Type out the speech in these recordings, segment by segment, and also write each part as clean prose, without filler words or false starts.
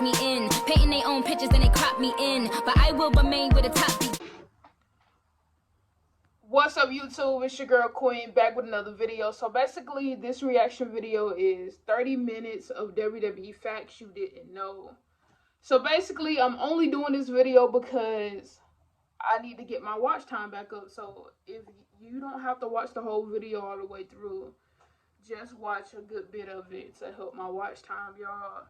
box me in. Painting their own pictures and they crop me in. But I will remain with the top beat. What's up, YouTube? It's your girl Queen back with another video. So basically, this reaction video is 30 minutes of WWE facts you didn't know. So basically, I'm only doing this video because I need to get my watch time back up. So if you don't have to watch the whole video all the way through, just watch a good bit of it to help my watch time, y'all.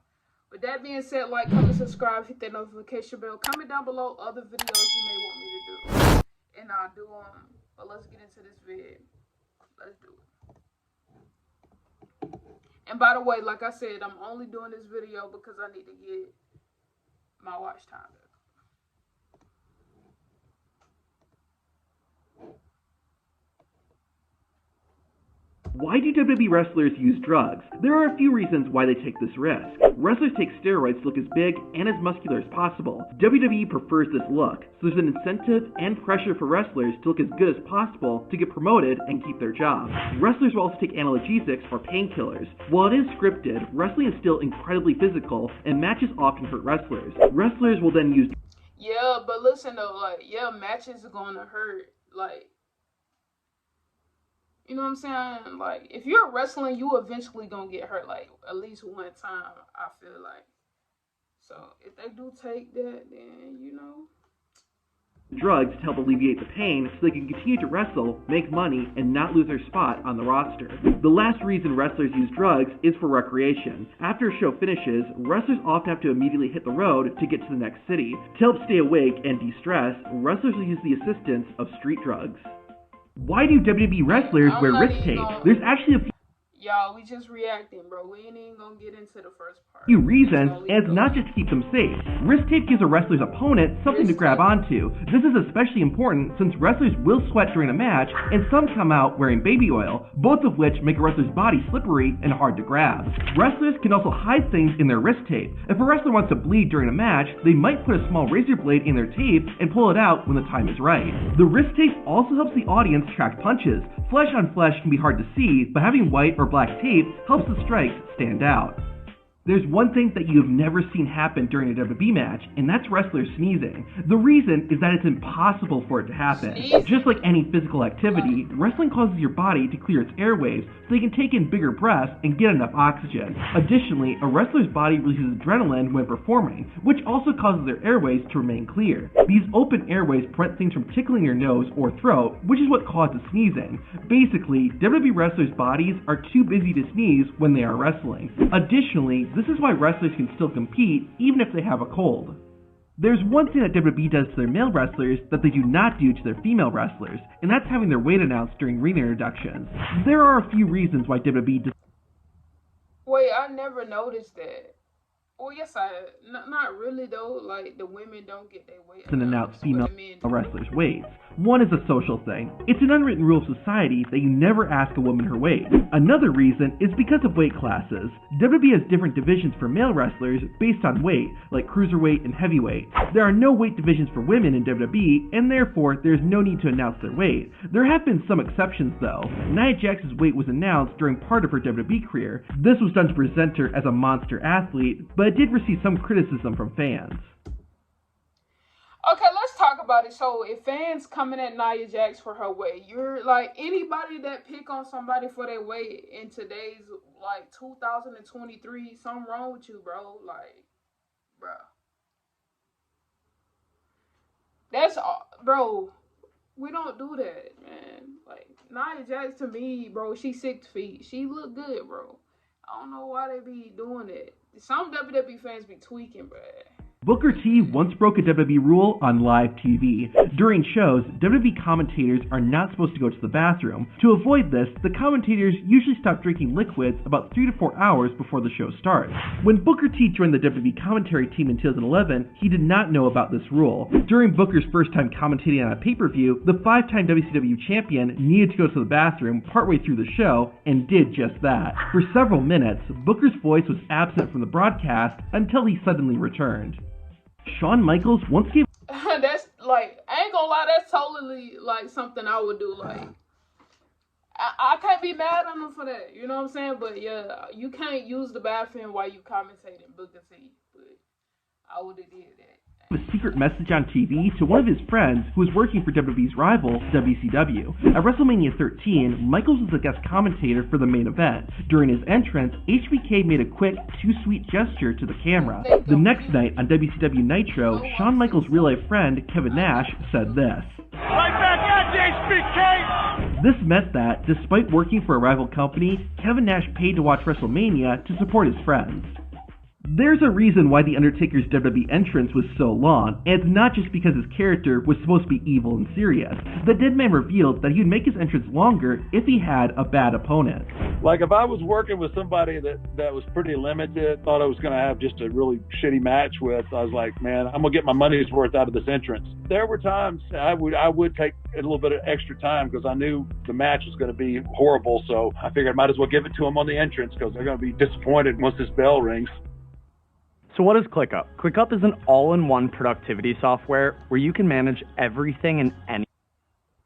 With that being said, like, comment, subscribe, hit that notification bell. Comment down below other videos you may want me to do, and I'll do them. But let's get into this vid. Let's do it. And by the way, like I said, I'm only doing this video because I need to get my watch time back. Why do WWE wrestlers use drugs? There are a few reasons why they take this risk. Wrestlers take steroids to look as big and as muscular as possible. WWE prefers this look, so there's an incentive and pressure for wrestlers to look as good as possible to get promoted and keep their jobs. Wrestlers will also take analgesics or painkillers. While it is scripted, wrestling is still incredibly physical, and matches often hurt wrestlers. Wrestlers will then use... Yeah, but listen though, like, yeah, matches are gonna hurt, like... You know what I'm saying? Like, if you're wrestling, you eventually gonna get hurt, like, at least one time, I feel like. So, if they do take that, then, you know. Drugs to help alleviate the pain so they can continue to wrestle, make money, and not lose their spot on the roster. The last reason wrestlers use drugs is for recreation. After a show finishes, wrestlers often have to immediately hit the road to get to the next city. To help stay awake and de-stress, wrestlers will use the assistance of street drugs. Why do WWE wrestlers wear wrist tape? There's actually a few... Y'all, we just reacting, bro. We ain't even gonna get into the first part. Few reasons, and it's not just to keep them safe. Wrist tape gives a wrestler's opponent something to grab onto. This is especially important since wrestlers will sweat during a match, and some come out wearing baby oil, both of which make a wrestler's body slippery and hard to grab. Wrestlers can also hide things in their wrist tape. If a wrestler wants to bleed during a match, they might put a small razor blade in their tape and pull it out when the time is right. The wrist tape also helps the audience track punches. Flesh on flesh can be hard to see, but having white or black tape helps the strikes stand out. There's one thing that you've never seen happen during a WWE match, and that's wrestlers sneezing. The reason is that it's impossible for it to happen. Just like any physical activity, wrestling causes your body to clear its airways so they can take in bigger breaths and get enough oxygen. Additionally, a wrestler's body releases adrenaline when performing, which also causes their airways to remain clear. These open airways prevent things from tickling your nose or throat, which is what causes sneezing. Basically, WWE wrestlers' bodies are too busy to sneeze when they are wrestling. Additionally, this is why wrestlers can still compete even if they have a cold. There's one thing that WWE does to their male wrestlers that they do not do to their female wrestlers, and that's having their weight announced during ring introductions. There are a few reasons why WWE does... Wait, I never noticed that. Well, yes, not really though. Like, the women don't get their weight announced female wrestlers' weights. One is a social thing. It's an unwritten rule of society that you never ask a woman her weight. Another reason is because of weight classes. WWE has different divisions for male wrestlers based on weight, like cruiserweight and heavyweight. There are no weight divisions for women in WWE, and therefore there's no need to announce their weight. There have been some exceptions though. Nia Jax's weight was announced during part of her WWE career. This was done to present her as a monster athlete, but it did receive some criticism from fans. Okay, let's talk about it. So, if fans coming at Nia Jax for her weight, you're like, anybody that pick on somebody for their weight in today's, like, 2023, something wrong with you, bro. Like, bro. That's all, bro. We don't do that, man. Like, Nia Jax, to me, bro, she's 6 feet. She look good, bro. I don't know why they be doing it. Some WWE fans be tweaking, bro. Booker T once broke a WWE rule on live TV. During shows, WWE commentators are not supposed to go to the bathroom. To avoid this, the commentators usually stop drinking liquids about 3 to 4 hours before the show starts. When Booker T joined the WWE commentary team in 2011, he did not know about this rule. During Booker's first time commentating on a pay-per-view, the 5-time WCW champion needed to go to the bathroom partway through the show, and did just that. For several minutes, Booker's voice was absent from the broadcast until he suddenly returned. Shawn Michaels once gave... That's, like, I ain't gonna lie, that's totally, like, something I would do, like... I can't be mad at him for that, you know what I'm saying? But, yeah, you can't use the bathroom while you commentating Booker T. But I would have did that. A secret message on TV to one of his friends who was working for WWE's rival, WCW. At WrestleMania 13, Michaels was a guest commentator for the main event. During his entrance, HBK made a quick, too sweet gesture to the camera. The next night on WCW Nitro, Shawn Michaels' real-life friend, Kevin Nash, said this. Right back at HBK! This meant that, despite working for a rival company, Kevin Nash paid to watch WrestleMania to support his friends. There's a reason why The Undertaker's WWE entrance was so long, and it's not just because his character was supposed to be evil and serious. The dead man revealed that he would make his entrance longer if he had a bad opponent. Like if I was working with somebody that was pretty limited, thought I was going to have just a really shitty match with, I was like, man, I'm going to get my money's worth out of this entrance. There were times I would take a little bit of extra time because I knew the match was going to be horrible, so I figured I might as well give it to them on the entrance because they're going to be disappointed once this bell rings. So what is ClickUp? ClickUp is an all-in-one productivity software where you can manage everything and any.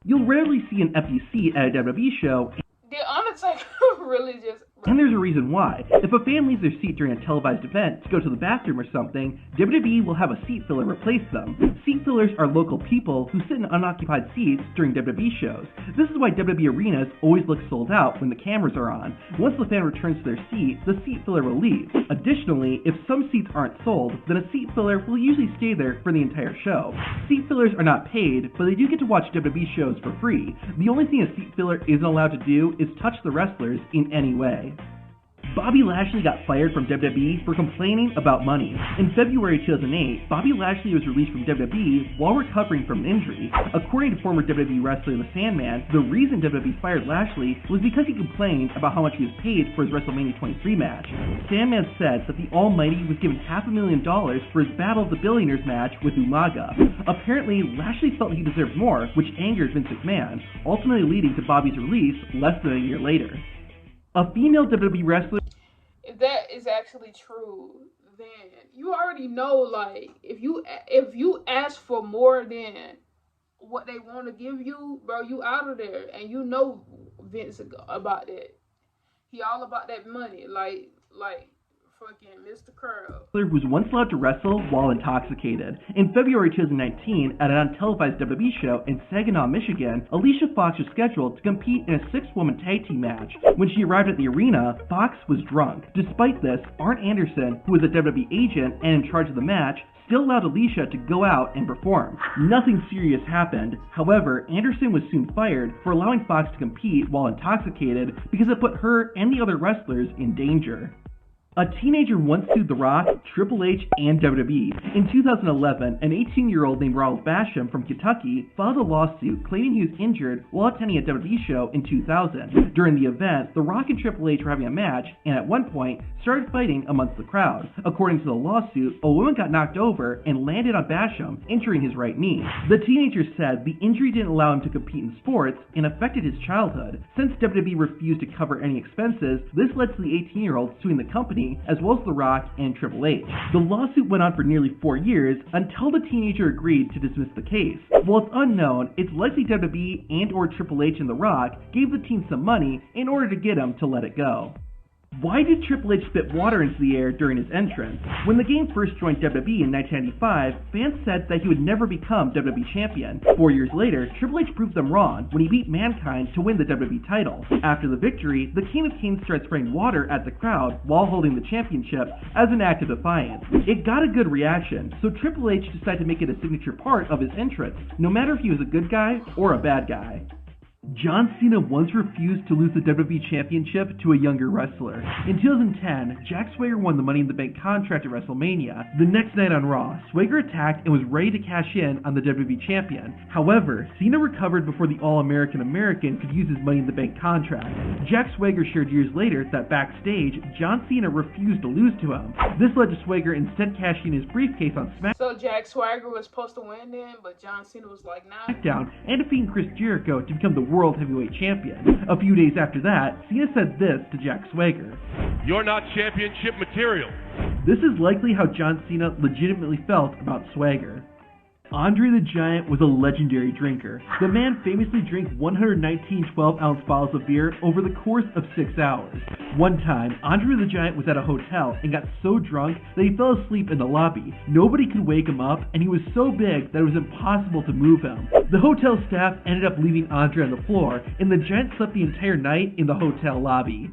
You'll rarely see an empty seat at a WWE show. Did Undertaker really just... And there's a reason why. If a fan leaves their seat during a televised event to go to the bathroom or something, WWE will have a seat filler replace them. Seat fillers are local people who sit in unoccupied seats during WWE shows. This is why WWE arenas always look sold out when the cameras are on. Once the fan returns to their seat, the seat filler will leave. Additionally, if some seats aren't sold, then a seat filler will usually stay there for the entire show. Seat fillers are not paid, but they do get to watch WWE shows for free. The only thing a seat filler isn't allowed to do is touch the wrestlers in any way. Bobby Lashley got fired from WWE for complaining about money. In February 2008, Bobby Lashley was released from WWE while recovering from an injury. According to former WWE wrestler The Sandman, the reason WWE fired Lashley was because he complained about how much he was paid for his WrestleMania 23 match. Sandman said that the Almighty was given $500,000 for his Battle of the Billionaires match with Umaga. Apparently, Lashley felt he deserved more, which angered Vince McMahon, ultimately leading to Bobby's release less than a year later. A female WWE wrestler... If that is actually true, then you already know, like, if you ask for more than what they want to give you, bro, you out of there. And you know Vince about that. He all about that money, like fucking Mr. Curl. Was once allowed to wrestle while intoxicated. In February 2019, at an untelevised WWE show in Saginaw, Michigan, Alicia Fox was scheduled to compete in a 6-woman tag team match. When she arrived at the arena, Fox was drunk. Despite this, Arn Anderson, who was a WWE agent and in charge of the match, still allowed Alicia to go out and perform. Nothing serious happened. However, Anderson was soon fired for allowing Fox to compete while intoxicated because it put her and the other wrestlers in danger. A teenager once sued The Rock, Triple H, and WWE. In 2011, an 18-year-old named Ralph Basham from Kentucky filed a lawsuit claiming he was injured while attending a WWE show in 2000. During the event, The Rock and Triple H were having a match, and at one point, started fighting amongst the crowd. According to the lawsuit, a woman got knocked over and landed on Basham, injuring his right knee. The teenager said the injury didn't allow him to compete in sports and affected his childhood. Since WWE refused to cover any expenses, this led to the 18-year-old suing the company as well as The Rock and Triple H. The lawsuit went on for nearly 4 years until the teenager agreed to dismiss the case. While it's unknown, it's likely WWE and or Triple H and The Rock gave the teen some money in order to get him to let it go. Why did Triple H spit water into the air during his entrance? When the Game first joined WWE in 1995, fans said that he would never become WWE Champion. 4 years later, Triple H proved them wrong when he beat Mankind to win the WWE title. After the victory, the King of Kings started spraying water at the crowd while holding the championship as an act of defiance. It got a good reaction, so Triple H decided to make it a signature part of his entrance, no matter if he was a good guy or a bad guy. John Cena once refused to lose the WWE Championship to a younger wrestler. In 2010, Jack Swagger won the Money in the Bank contract at WrestleMania. The next night on Raw, Swagger attacked and was ready to cash in on the WWE Champion. However, Cena recovered before the All-American American could use his Money in the Bank contract. Jack Swagger shared years later that backstage, John Cena refused to lose to him. This led to Swagger instead cashing his briefcase on SmackDown. So Jack Swagger was supposed to win then, but John Cena was like, nah. And defeating Chris Jericho to become the World Heavyweight Champion. A few days after that, Cena said this to Jack Swagger. You're not championship material. This is likely how John Cena legitimately felt about Swagger. Andre the Giant was a legendary drinker. The man famously drank 119 12-ounce bottles of beer over the course of 6 hours. One time, Andre the Giant was at a hotel and got so drunk that he fell asleep in the lobby. Nobody could wake him up, and he was so big that it was impossible to move him. The hotel staff ended up leaving Andre on the floor, and the Giant slept the entire night in the hotel lobby.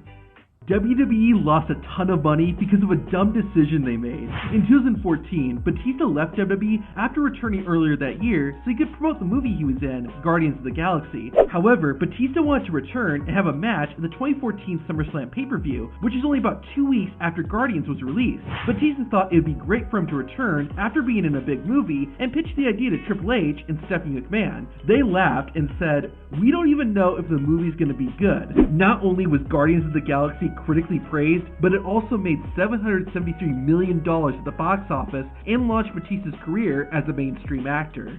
WWE lost a ton of money because of a dumb decision they made. In 2014, Batista left WWE after returning earlier that year so he could promote the movie he was in, Guardians of the Galaxy. However, Batista wanted to return and have a match at the 2014 SummerSlam pay-per-view, which is only about 2 weeks after Guardians was released. Batista thought it would be great for him to return after being in a big movie and pitched the idea to Triple H and Stephanie McMahon. They laughed and said, "We don't even know if the movie's going to be good." Not only was Guardians of the Galaxy critically praised, but it also made $773 million at the box office and launched Batista's career as a mainstream actor.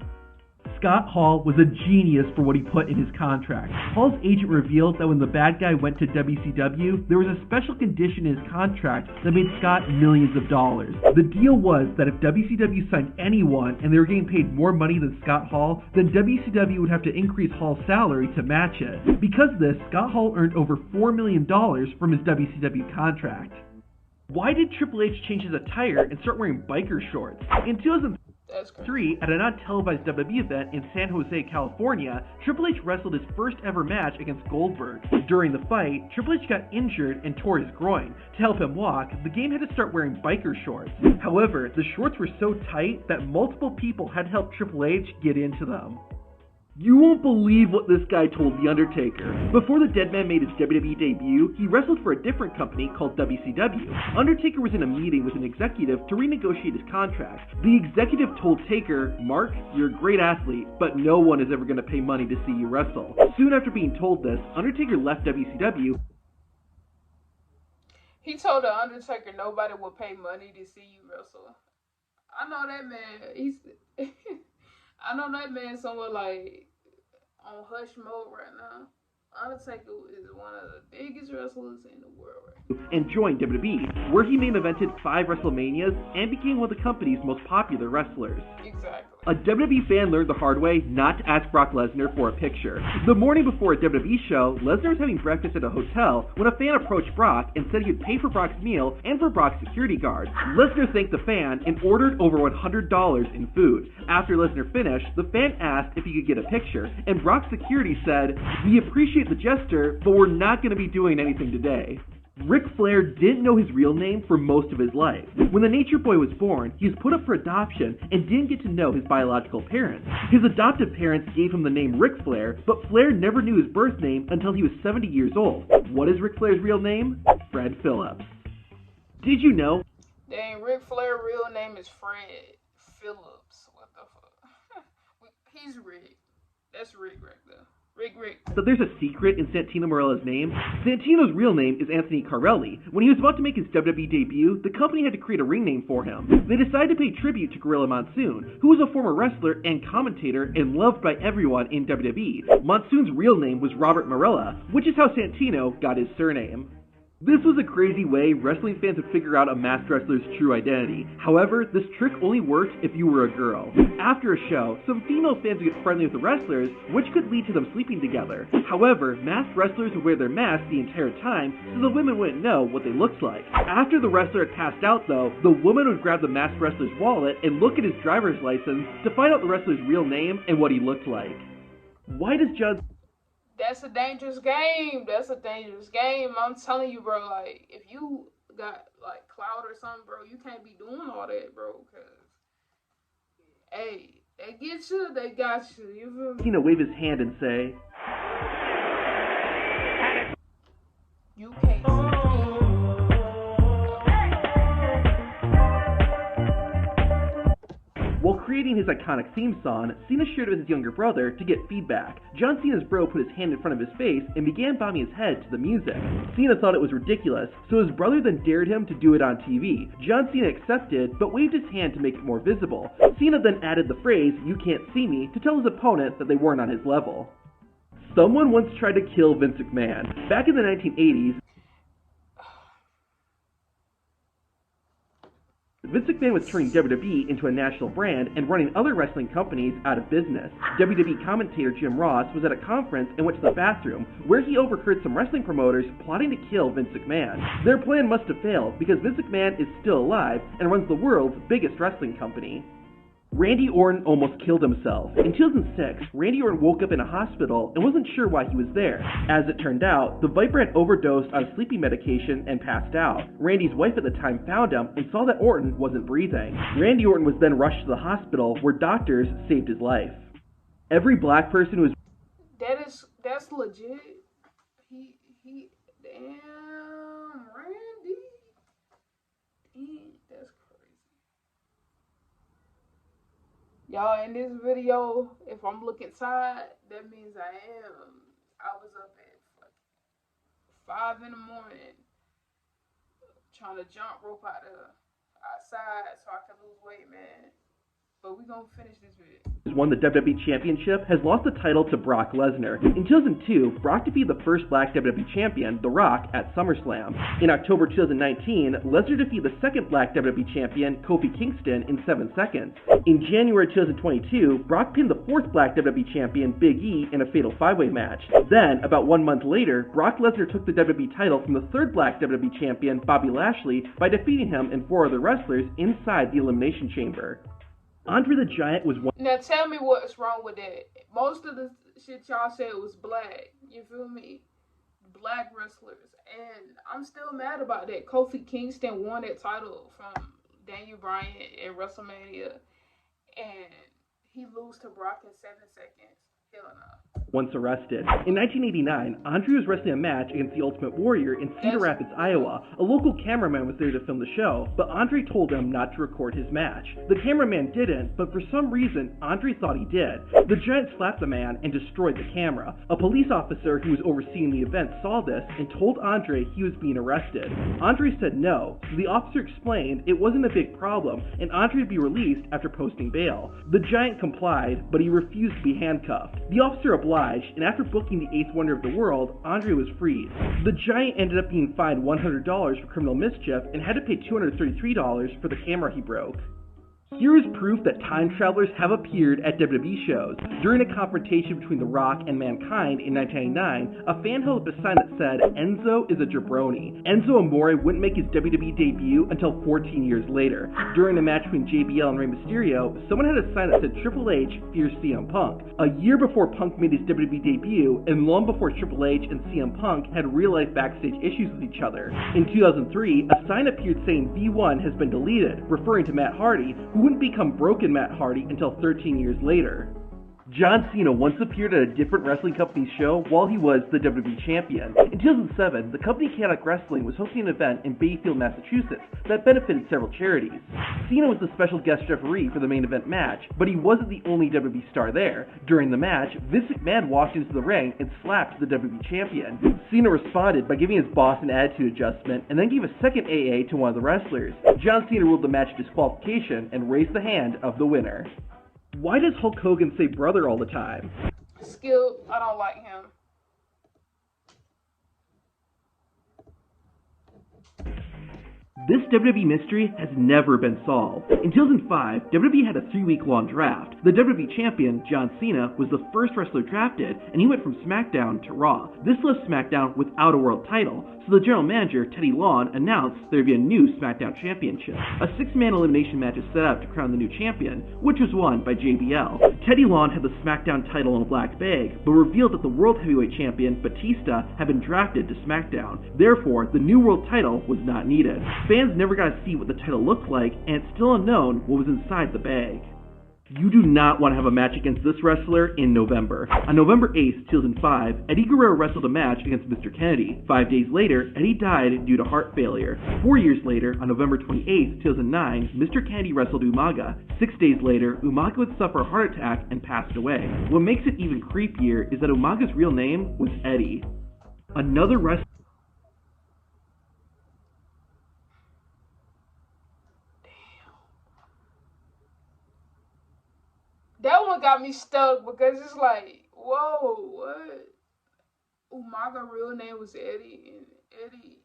Scott Hall was a genius for what he put in his contract. Hall's agent revealed that when the bad guy went to WCW, there was a special condition in his contract that made Scott millions of dollars. The deal was that if WCW signed anyone and they were getting paid more money than Scott Hall, then WCW would have to increase Hall's salary to match it. Because of this, Scott Hall earned over $4 million from his WCW contract. Why did Triple H change his attire and start wearing biker shorts? In 2003, at a non-televised WWE event in San Jose, California, Triple H wrestled his first ever match against Goldberg. During the fight, Triple H got injured and tore his groin. To help him walk, the game had to start wearing biker shorts. However, the shorts were so tight that multiple people had to help Triple H get into them. You won't believe what this guy told The Undertaker. Before the dead man made his WWE debut, he wrestled for a different company called WCW. Undertaker was in a meeting with an executive to renegotiate his contract. The executive told Taker, "Mark, you're a great athlete, but no one is ever going to pay money to see you wrestle." Soon after being told this, Undertaker left WCW. He told The Undertaker nobody will pay money to see you wrestle. I know that man. I know that man somewhere like on hush mode right now. Undertaker is one of the biggest wrestlers in the world right now. And joined WWE, where he main evented 5 WrestleManias and became one of the company's most popular wrestlers. Exactly. A WWE fan learned the hard way not to ask Brock Lesnar for a picture. The morning before a WWE show, Lesnar was having breakfast at a hotel when a fan approached Brock and said he would pay for Brock's meal and for Brock's security guard. Lesnar thanked the fan and ordered over $100 in food. After Lesnar finished, the fan asked if he could get a picture, and Brock's security said, "We appreciate the gesture, but we're not going to be doing anything today." Ric Flair didn't know his real name for most of his life. When the Nature Boy was born, he was put up for adoption and didn't get to know his biological parents. His adoptive parents gave him the name Ric Flair, but Flair never knew his birth name until he was 70 years old. What is Ric Flair's real name? Fred Phillips. Did you know? Dang, Ric Flair's real name is Fred Phillips. What the fuck? He's Rick. That's Rick right there. Rick. But there's a secret in Santino Marella's name. Santino's real name is Anthony Carelli. When he was about to make his WWE debut, the company had to create a ring name for him. They decided to pay tribute to Gorilla Monsoon, who was a former wrestler and commentator and loved by everyone in WWE. Monsoon's real name was Robert Marella, which is how Santino got his surname. This was a crazy way wrestling fans would figure out a masked wrestler's true identity. However, this trick only worked if you were a girl. After a show, some female fans would get friendly with the wrestlers, which could lead to them sleeping together. However, masked wrestlers would wear their masks the entire time, so the women wouldn't know what they looked like. After the wrestler had passed out though, the woman would grab the masked wrestler's wallet and look at his driver's license to find out the wrestler's real name and what he looked like. Why does John... That's a dangerous game. I'm telling you, bro. Like, if you got like clout or something, bro, you can't be doing all that, bro. Cause, hey, they get you, they got you. You feel me? Wave his hand and say, "You can't." While creating his iconic theme song, Cena shared it with his younger brother to get feedback. John Cena's bro put his hand in front of his face and began bobbing his head to the music. Cena thought it was ridiculous, so his brother then dared him to do it on TV. John Cena accepted, but waved his hand to make it more visible. Cena then added the phrase, "You can't see me," to tell his opponent that they weren't on his level. Someone once tried to kill Vince McMahon. Back in the 1980s, Vince McMahon was turning WWE into a national brand and running other wrestling companies out of business. WWE commentator Jim Ross was at a conference and went to the bathroom, where he overheard some wrestling promoters plotting to kill Vince McMahon. Their plan must have failed, because Vince McMahon is still alive and runs the world's biggest wrestling company. Randy Orton almost killed himself. In 2006, Randy Orton woke up in a hospital and wasn't sure why he was there. As it turned out, the Viper had overdosed on sleeping medication and passed out. Randy's wife at the time found him and saw that Orton wasn't breathing. Randy Orton was then rushed to the hospital, where doctors saved his life. Every black person who was... That's legit. Damn, Randy. Damn, that's crazy. Y'all, in this video, if I'm looking tired, that means I was up at 5 in the morning trying to jump rope outside so I can lose weight, man. But we gonna finish this video. Won the WWE Championship, has lost the title to Brock Lesnar. In 2002, Brock defeated the first black WWE Champion, The Rock, at SummerSlam. In October 2019, Lesnar defeated the second black WWE Champion, Kofi Kingston, in 7 seconds. In January 2022, Brock pinned the fourth black WWE Champion, Big E, in a fatal 5-way match. Then, about 1 month later, Brock Lesnar took the WWE title from the third black WWE Champion, Bobby Lashley, by defeating him and 4 other wrestlers inside the Elimination Chamber. Andre the Giant was one. Now tell me what's wrong with that. Most of the shit y'all said was black. You feel me? Black wrestlers. And I'm still mad about that. Kofi Kingston won that title from Daniel Bryan at WrestleMania. And he lose to Brock in 7 seconds. Hell no. Once arrested. In 1989, Andre was wrestling a match against the Ultimate Warrior in Cedar Rapids, Iowa. A local cameraman was there to film the show, but Andre told him not to record his match. The cameraman didn't, but for some reason, Andre thought he did. The Giant slapped the man and destroyed the camera. A police officer who was overseeing the event saw this and told Andre he was being arrested. Andre said no, so the officer explained it wasn't a big problem, and Andre would be released after posting bail. The Giant complied, but he refused to be handcuffed. The officer obliged, and after booking the 8th wonder of the world, Andre was freed. The Giant ended up being fined $100 for criminal mischief and had to pay $233 for the camera he broke. Here is proof that time travelers have appeared at WWE shows. During a confrontation between The Rock and Mankind in 1999, a fan held up a sign that said, "Enzo is a jabroni." Enzo Amore wouldn't make his WWE debut until 14 years later. During a match between JBL and Rey Mysterio, someone had a sign that said Triple H fears CM Punk. A year before Punk made his WWE debut, and long before Triple H and CM Punk had real-life backstage issues with each other. In 2003, a sign appeared saying V1 has been deleted, referring to Matt Hardy, who wouldn't become Broken Matt Hardy until 13 years later. John Cena once appeared at a different wrestling company's show while he was the WWE Champion. In 2007, the company KENDRICK Wrestling was hosting an event in Bayfield, Massachusetts that benefited several charities. Cena was the special guest referee for the main event match, but he wasn't the only WWE star there. During the match, Vince McMahon walked into the ring and slapped the WWE Champion. Cena responded by giving his boss an attitude adjustment and then gave a second AA to one of the wrestlers. John Cena ruled the match disqualification and raised the hand of the winner. Why does Hulk Hogan say brother all the time? Skip, I don't like him. This WWE mystery has never been solved. In 2005, WWE had a 3-week-long draft. The WWE Champion, John Cena, was the first wrestler drafted, and he went from SmackDown to Raw. This left SmackDown without a world title, so the general manager, Teddy Long, announced there would be a new SmackDown Championship. A 6-man elimination match is set up to crown the new champion, which was won by JBL. Teddy Long had the SmackDown title in a black bag, but revealed that the World Heavyweight Champion, Batista, had been drafted to SmackDown. Therefore, the new world title was not needed. Fans never got to see what the title looked like, and it's still unknown what was inside the bag. You do not want to have a match against this wrestler in November. On November 8th, 2005, Eddie Guerrero wrestled a match against Mr. Kennedy. 5 days later, Eddie died due to heart failure. 4 years later, on November 28th, 2009, Mr. Kennedy wrestled Umaga. 6 days later, Umaga would suffer a heart attack and passed away. What makes it even creepier is that Umaga's real name was Eddie. Another wrestler. That one got me stuck because it's like, whoa, what? Umaga real name was Eddie, and Eddie,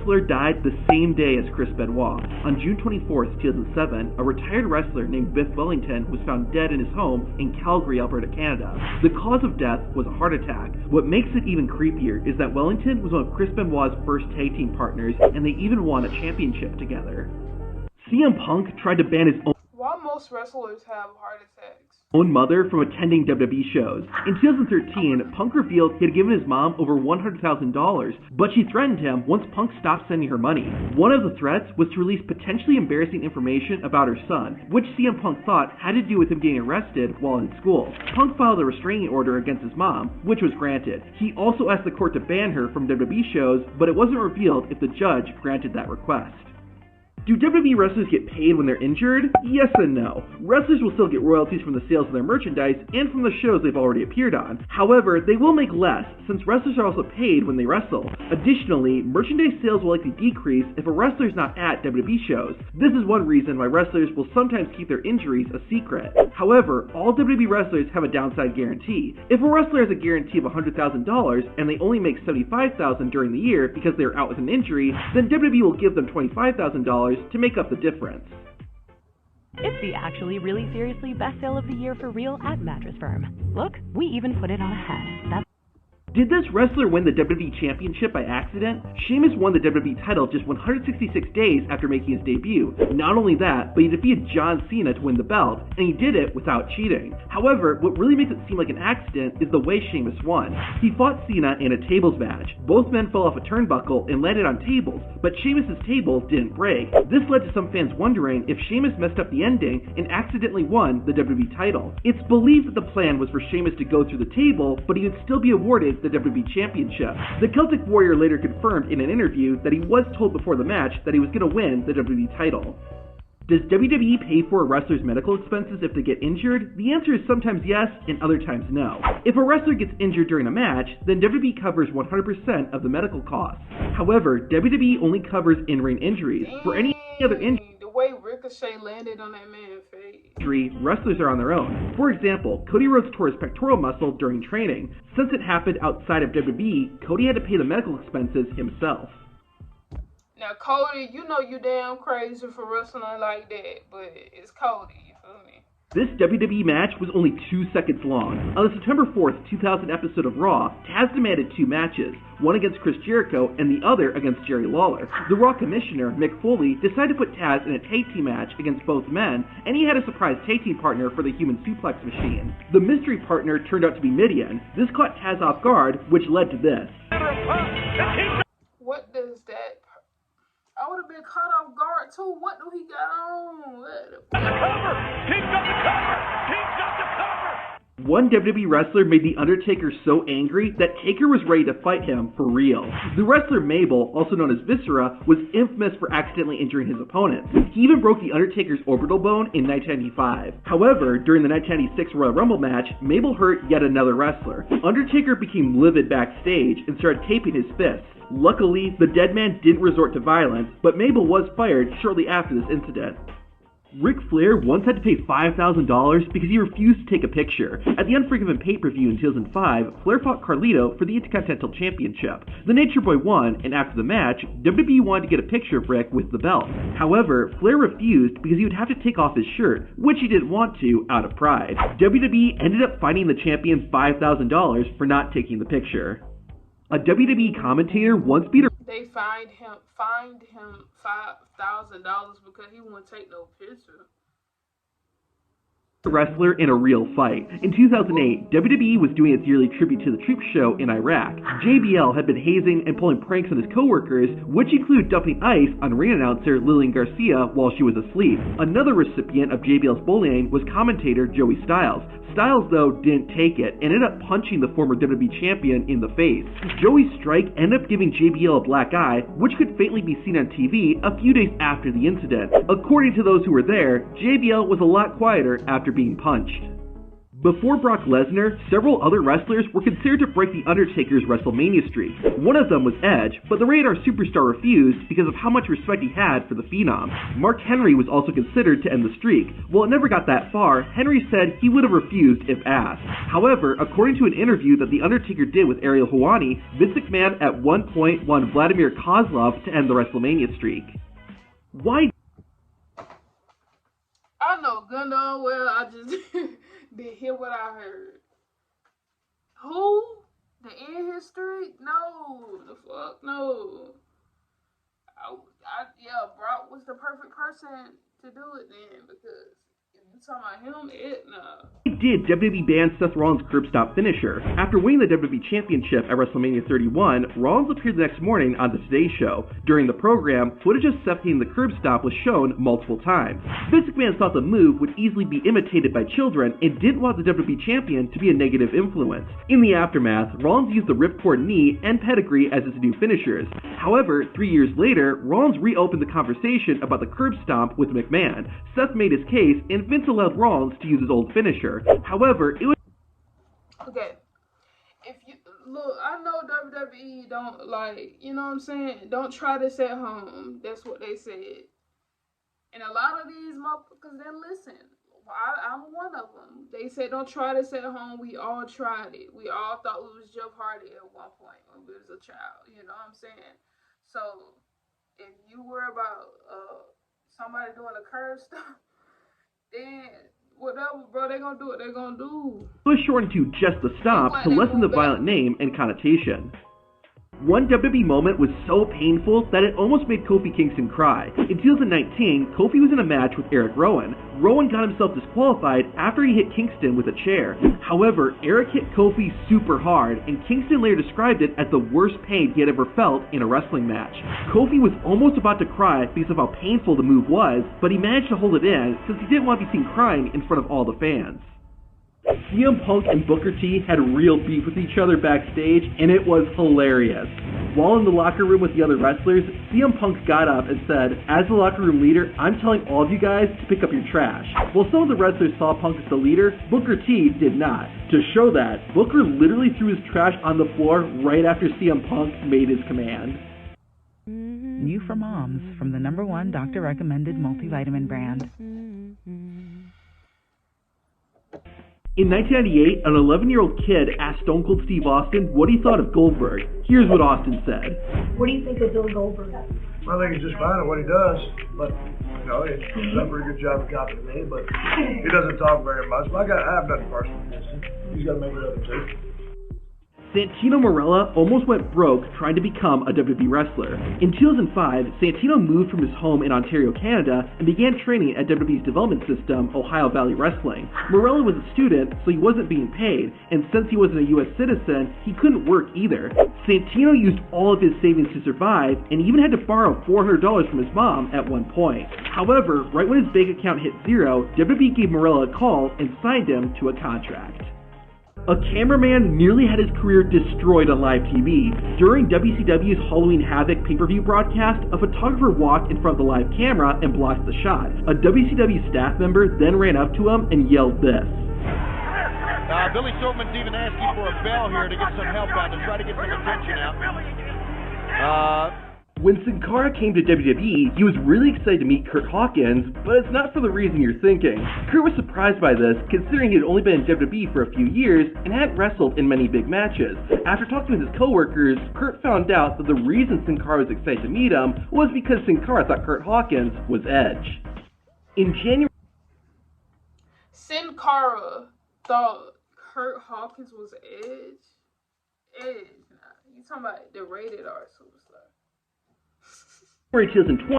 wrestler died the same day as Chris Benoit. On June 24, 2007, a retired wrestler named Beth Wellington was found dead in his home in Calgary, Alberta, Canada. The cause of death was a heart attack. What makes it even creepier is that Wellington was one of Chris Benoit's first tag team partners, and they even won a championship together. CM Punk tried to ban his Why most wrestlers have heart attacks? own mother from attending WWE shows. In 2013, Punk revealed he had given his mom over $100,000, but she threatened him once Punk stopped sending her money. One of the threats was to release potentially embarrassing information about her son, which CM Punk thought had to do with him getting arrested while in school. Punk filed a restraining order against his mom, which was granted. He also asked the court to ban her from WWE shows, but it wasn't revealed if the judge granted that request. Do WWE wrestlers get paid when they're injured? Yes and no. Wrestlers will still get royalties from the sales of their merchandise and from the shows they've already appeared on. However, they will make less, since wrestlers are also paid when they wrestle. Additionally, merchandise sales will likely decrease if a wrestler is not at WWE shows. This is one reason why wrestlers will sometimes keep their injuries a secret. However, all WWE wrestlers have a downside guarantee. If a wrestler has a guarantee of $100,000 and they only make $75,000 during the year because they are out with an injury, then WWE will give them $25,000 to make up the difference. It's the Actually Really Seriously Best Sale of the Year for real at Mattress Firm. Look, we even put it on a hat. Did this wrestler win the WWE Championship by accident? Sheamus won the WWE title just 166 days after making his debut. Not only that, but he defeated John Cena to win the belt, and he did it without cheating. However, what really makes it seem like an accident is the way Sheamus won. He fought Cena in a tables match. Both men fell off a turnbuckle and landed on tables, but Sheamus' table didn't break. This led to some fans wondering if Sheamus messed up the ending and accidentally won the WWE title. It's believed that the plan was for Sheamus to go through the table, but he would still be awarded the WWE Championship. The Celtic Warrior later confirmed in an interview that he was told before the match that he was going to win the WWE title. Does WWE pay for a wrestler's medical expenses if they get injured? The answer is sometimes yes and other times no. If a wrestler gets injured during a match, then WWE covers 100% of the medical costs. However, WWE only covers in-ring injuries. For any other injury, The way Ricochet landed on that man's face. Wrestlers are on their own. For example, Cody Rhodes tore his pectoral muscle during training. Since it happened outside of WWE, Cody had to pay the medical expenses himself. Now, Cody, you know you damn crazy for wrestling like that, but it's Cody, you feel me? This WWE match was only 2 seconds long. On the September 4th, 2000 episode of Raw, Taz demanded 2 matches, one against Chris Jericho and the other against Jerry Lawler. The Raw commissioner, Mick Foley, decided to put Taz in a tag team match against both men, and he had a surprise tag team partner for the human suplex machine. The mystery partner turned out to be Mideon. This caught Taz off guard, which led to this. What does that... I would have been caught off guard too. What do he got on? One WWE wrestler made The Undertaker so angry that Taker was ready to fight him for real. The wrestler Mabel, also known as Viscera, was infamous for accidentally injuring his opponents. He even broke The Undertaker's orbital bone in 1995. However, during the 1996 Royal Rumble match, Mabel hurt yet another wrestler. Undertaker became livid backstage and started taping his fists. Luckily, the dead man didn't resort to violence, but Mabel was fired shortly after this incident. Ric Flair once had to pay $5,000 because he refused to take a picture. At the Unforgiven pay-per-view in 2005, Flair fought Carlito for the Intercontinental Championship. The Nature Boy won, and after the match, WWE wanted to get a picture of Ric with the belt. However, Flair refused because he would have to take off his shirt, which he didn't want to out of pride. WWE ended up fining the champion $5,000 for not taking the picture. A WWE commentator once beat a... They fined him $5,000 because he wouldn't take no picture. Wrestler in a real fight. In 2008, WWE was doing its yearly tribute to the troops show in Iraq. JBL had been hazing and pulling pranks on his co-workers, which included dumping ice on ring announcer Lillian Garcia while she was asleep. Another recipient of JBL's bullying was commentator Joey Styles. Styles, though, didn't take it and ended up punching the former WWE champion in the face. Joey's strike ended up giving JBL a black eye, which could faintly be seen on TV a few days after the incident. According to those who were there, JBL was a lot quieter after being punched. Before Brock Lesnar, several other wrestlers were considered to break The Undertaker's WrestleMania streak. One of them was Edge, but the Rated R superstar refused because of how much respect he had for the Phenom. Mark Henry was also considered to end the streak. While it never got that far, Henry said he would have refused if asked. However, according to an interview that The Undertaker did with Ariel Helwani, Vince McMahon at one point wanted Vladimir Kozlov to end the WrestleMania streak. Why? I know good and well I just didn't hear what I heard. Who? To end his streak? No. The fuck? No. Yeah, Brock was the perfect person to do it then, because if you talking about him, nah. Did WWE ban Seth Rollins' curb stop finisher? After winning the WWE Championship at WrestleMania 31, Rollins appeared the next morning on the Today Show. During the program, footage of Seth hitting the curb stop was shown multiple times. Vince McMahon thought the move would easily be imitated by children and didn't want the WWE Champion to be a negative influence. In the aftermath, Rollins used the ripcord knee and pedigree as his new finishers. However, 3 years later, Rollins reopened the conversation about the curb stomp with McMahon. Seth made his case, and Vince allowed Rollins to use his old finisher. However, it was... Okay. If you look, I know WWE don't, like, you know what I'm saying? Don't try this at home. That's what they said. And a lot of these motherfuckers didn't listen. I'm one of them. They said, don't try this at home. We all tried it. We all thought we was Jeff Hardy at one point when we was a child. You know what I'm saying? So, if you worry about somebody doing a curve stuff, then whatever, bro, they gonna do what they gonna do. It was shortened to just the stomp to lessen the violent name and connotation. One WWE moment was so painful that it almost made Kofi Kingston cry. In 2019, Kofi was in a match with Eric Rowan. Rowan got himself disqualified after he hit Kingston with a chair. However, Eric hit Kofi super hard, and Kingston later described it as the worst pain he had ever felt in a wrestling match. Kofi was almost about to cry because of how painful the move was, but he managed to hold it in since he didn't want to be seen crying in front of all the fans. CM Punk and Booker T had real beef with each other backstage, and it was hilarious. While in the locker room with the other wrestlers, CM Punk got up and said, "As the locker room leader, I'm telling all of you guys to pick up your trash." While some of the wrestlers saw Punk as the leader, Booker T did not. To show that, Booker literally threw his trash on the floor right after CM Punk made his command. New for moms from the #1 doctor-recommended multivitamin brand. In 1998, an 11-year-old kid asked Stone Cold Steve Austin what he thought of Goldberg. Here's what Austin said. What do you think of Bill Goldberg? I think he's just fine at what he does, but, you know, he's done a pretty good job of copying me, but he doesn't talk very much. But I have nothing personal against him. He's got to make it up too. Santino Marella almost went broke trying to become a WWE wrestler. In 2005, Santino moved from his home in Ontario, Canada, and began training at WWE's development system, Ohio Valley Wrestling. Marella was a student, so he wasn't being paid, and since he wasn't a U.S. citizen, he couldn't work either. Santino used all of his savings to survive, and even had to borrow $400 from his mom at one point. However, right when his bank account hit zero, WWE gave Marella a call and signed him to a contract. A cameraman nearly had his career destroyed on live TV. During WCW's Halloween Havoc pay-per-view broadcast, a photographer walked in front of the live camera and blocked the shot. A WCW staff member then ran up to him and yelled this. Billy Silverman's even asking for a bell here to get some help out, to try to get some attention out. When Sin Cara came to WWE, he was really excited to meet Curt Hawkins, but it's not for the reason you're thinking. Curt was surprised by this, considering he had only been in WWE for a few years and hadn't wrestled in many big matches. After talking with his coworkers, Curt found out that the reason Sin Cara was excited to meet him was because Sin Cara thought Curt Hawkins was Edge. In January... Sin Cara thought Curt Hawkins was Edge? Edge. Nah, you talking about the Rated R superstar. 2020,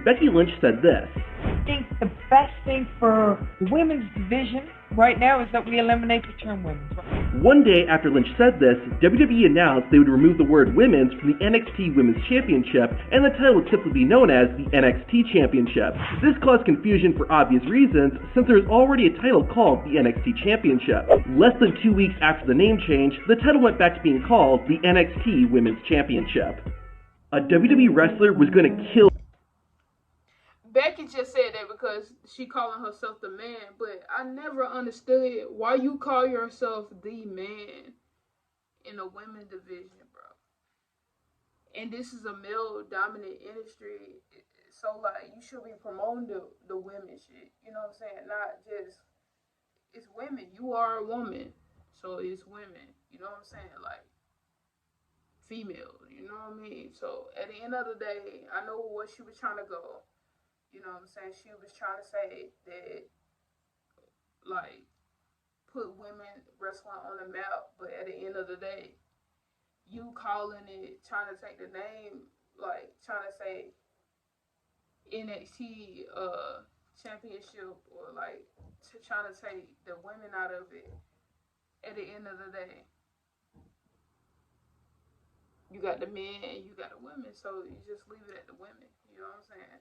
Becky Lynch said this. I think the best thing for the women's division right now is that we eliminate the term women's. One day after Lynch said this, WWE announced they would remove the word women's from the NXT Women's Championship, and the title would typically be known as the NXT Championship. This caused confusion for obvious reasons, since there is already a title called the NXT Championship. Less than 2 weeks after the name change, the title went back to being called the NXT Women's Championship. A WWE wrestler was going to kill... Becky just said that because she calling herself the man, but I never understood why you call yourself the man in the women's division, bro. And this is a male-dominant industry, so, like, you should be promoting the women shit, you know what I'm saying? Not just, it's women. You are a woman, so it's women, you know what I'm saying? Like, female, you know what I mean? So, at the end of the day, I know where she was trying to go. You know what I'm saying? She was trying to say that, like, put women wrestling on the map, but at the end of the day, you calling it, trying to take the name, like, trying to say NXT Championship, or, like, trying to take the women out of it. At the end of the day, you got the men and you got the women, so you just leave it at the women. You know what I'm saying?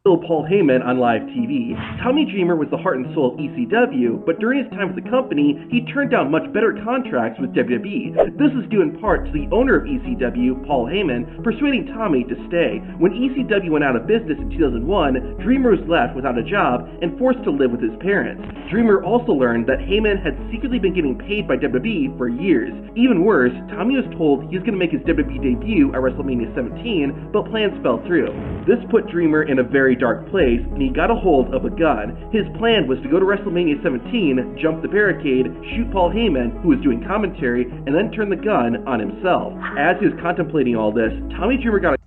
Paul Heyman on live TV. Tommy Dreamer was the heart and soul of ECW, but during his time with the company, he turned down much better contracts with WWE. This is due in part to the owner of ECW, Paul Heyman, persuading Tommy to stay. When ECW went out of business in 2001, Dreamer was left without a job and forced to live with his parents. Dreamer also learned that Heyman had secretly been getting paid by WWE for years. Even worse, Tommy was told he was going to make his WWE debut at WrestleMania 17, but plans fell through. This put Dreamer in a very dark place, and he got a hold of a gun. His plan was to go to WrestleMania 17, jump the barricade, shoot Paul Heyman, who was doing commentary, and then turn the gun on himself. As he was contemplating all this, Tommy Dreamer got a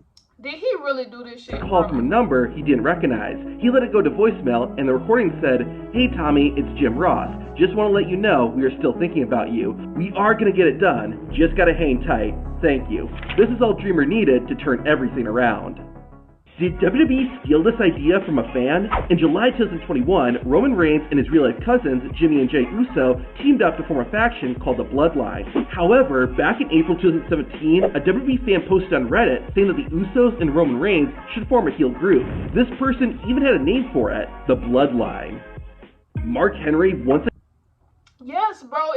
Did he really do this shit, call bro? from a number he didn't recognize. He let it go to voicemail, and the recording said, "Hey Tommy, it's Jim Ross. Just want to let you know we are still thinking about you. We are going to get it done. Just gotta hang tight. Thank you." This is all Dreamer needed to turn everything around. Did WWE steal this idea from a fan? In July 2021, Roman Reigns and his real-life cousins, Jimmy and Jey Uso, teamed up to form a faction called the Bloodline. However, back in April 2017, a WWE fan posted on Reddit saying that the Usos and Roman Reigns should form a heel group. This person even had a name for it, the Bloodline. Mark Henry once Yes, bro.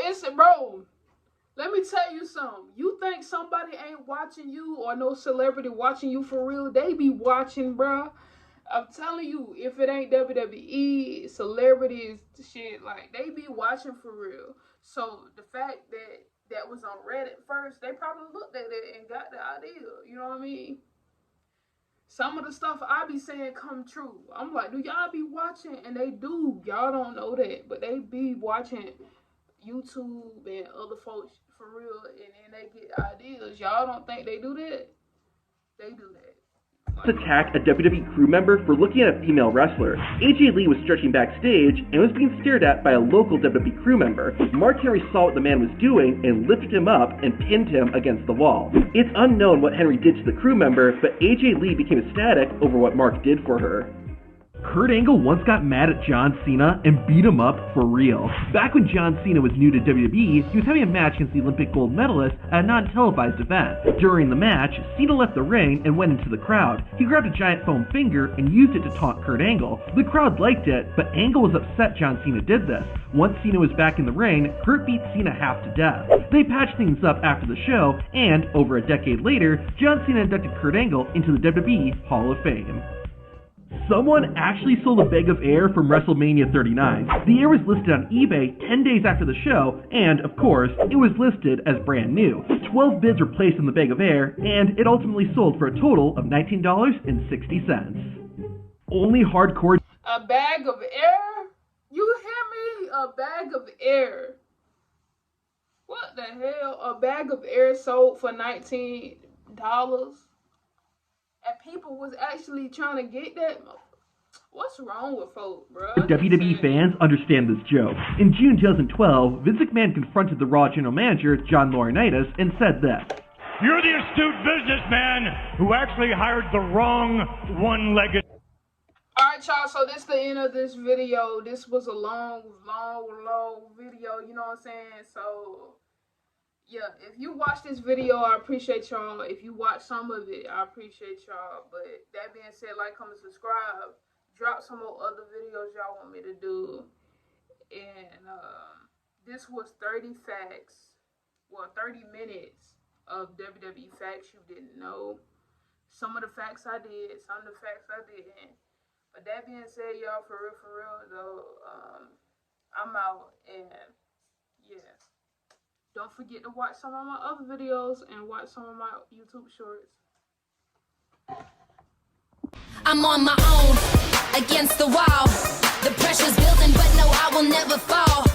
Let me tell you something. You think somebody ain't watching you, or no celebrity watching you for real? They be watching, bro. I'm telling you, if it ain't WWE, celebrities, shit, like, they be watching for real. So the fact that that was on Reddit first, they probably looked at it and got the idea. You know what I mean? Some of the stuff I be saying come true. I'm like, do y'all be watching? And they do. Y'all don't know that, but they be watching YouTube and other folks for real, and then they get ideas. Y'all don't think they do that? They do that. attacked a WWE crew member for looking at a female wrestler. AJ Lee was stretching backstage and was being stared at by a local WWE crew member. Mark Henry saw what the man was doing and lifted him up and pinned him against the wall. It's unknown what Henry did to the crew member, but AJ Lee became ecstatic over what Mark did for her. Kurt Angle once got mad at John Cena and beat him up for real. Back when John Cena was new to WWE, he was having a match against the Olympic gold medalist at a non-televised event. During the match, Cena left the ring and went into the crowd. He grabbed a giant foam finger and used it to taunt Kurt Angle. The crowd liked it, but Angle was upset John Cena did this. Once Cena was back in the ring, Kurt beat Cena half to death. They patched things up after the show, and over a decade later, John Cena inducted Kurt Angle into the WWE Hall of Fame. Someone actually sold a bag of air from WrestleMania 39. The air was listed on eBay 10 days after the show, and, of course, it was listed as brand new. 12 bids were placed on the bag of air, and it ultimately sold for a total of $19.60. Only hardcore... A bag of air? You hear me? A bag of air. What the hell? A bag of air sold for $19? And people was actually trying to get that. What's wrong with folk, bro? WWE fans understand this joke. In June 2012, Vince McMahon confronted the Raw general manager, John Laurinaitis, and said this. You're the astute businessman who actually hired the wrong one-legged... Alright, y'all, so this is the end of this video. This was a long video, you know what I'm saying? So... yeah, if you watch this video, I appreciate y'all. If you watch some of it, I appreciate y'all. But that being said, like, comment, subscribe. Drop some more other videos y'all want me to do. And this was 30 facts. Well, 30 minutes of WWE facts you didn't know. Some of the facts I did, some of the facts I didn't. But that being said, y'all, for real, though, I'm out, and yeah. Don't forget to watch some of my other videos and watch some of my YouTube shorts. I'm on my own, against the wall. The pressure's building, but no, I will never fall.